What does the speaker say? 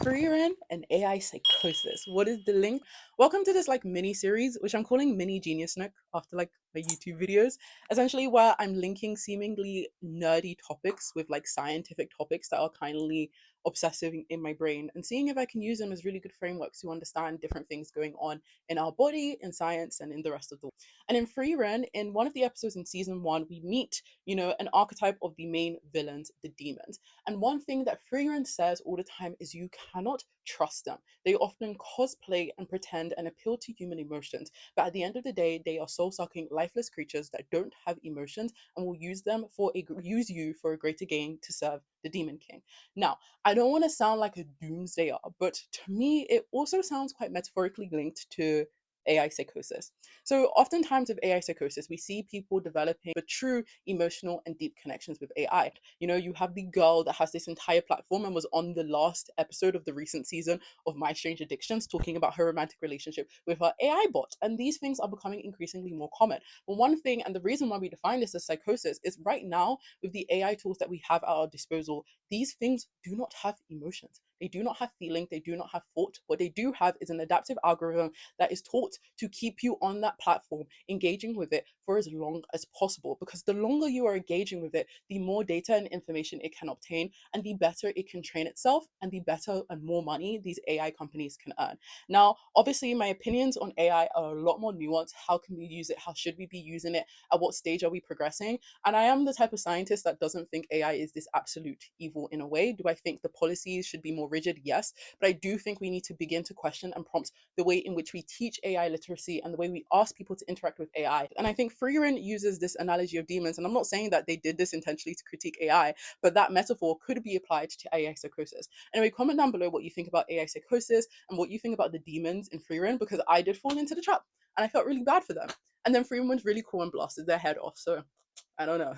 Frieren and AI psychosis. What is the link? Welcome to this mini series, which I'm calling Mini Genius Nook after my YouTube videos. Essentially, where I'm linking seemingly nerdy topics with scientific topics that are kindly obsessive in my brain and seeing if I can use them as really good frameworks to understand different things going on in our body, in science, and in the rest of the world. And in Frieren, in one of the episodes in season one, we meet, an archetype of the main villains, the demons. And one thing that Frieren says all the time is you cannot trust them. They often cosplay and pretend and appeal to human emotions, but at the end of the day, they are soul-sucking, lifeless creatures that don't have emotions and will use you for a greater gain to serve the Demon King. Now, I don't want to sound like a doomsdayer, but to me, it also sounds quite metaphorically linked to AI psychosis. So oftentimes with AI psychosis, we see people developing the true emotional and deep connections with AI. You have the girl that has this entire platform and was on the last episode of the recent season of My Strange Addictions talking about her romantic relationship with her AI bot. And these things are becoming increasingly more common. But one thing, and the reason why we define this as psychosis, is right now with the AI tools that we have at our disposal, these things do not have emotions. They do not have feeling. They do not have thought. What they do have is an adaptive algorithm that is taught to keep you on that platform, engaging with it for as long as possible. Because the longer you are engaging with it, the more data and information it can obtain, and the better it can train itself, and the better and more money these AI companies can earn. Now, obviously, my opinions on AI are a lot more nuanced. How can we use it? How should we be using it? At what stage are we progressing? And I am the type of scientist that doesn't think AI is this absolute evil in a way. Do I think the policies should be more rigid? Yes. But I do think we need to begin to question and prompt the way in which we teach AI literacy and the way we ask people to interact with AI. And I think Frieren uses this analogy of demons, and I'm not saying that they did this intentionally to critique AI, but that metaphor could be applied to AI psychosis. Anyway, comment down below what you think about AI psychosis and what you think about the demons in Frieren, because I did fall into the trap and I felt really bad for them. And then Frieren was really cool and blasted their head off. So I don't know.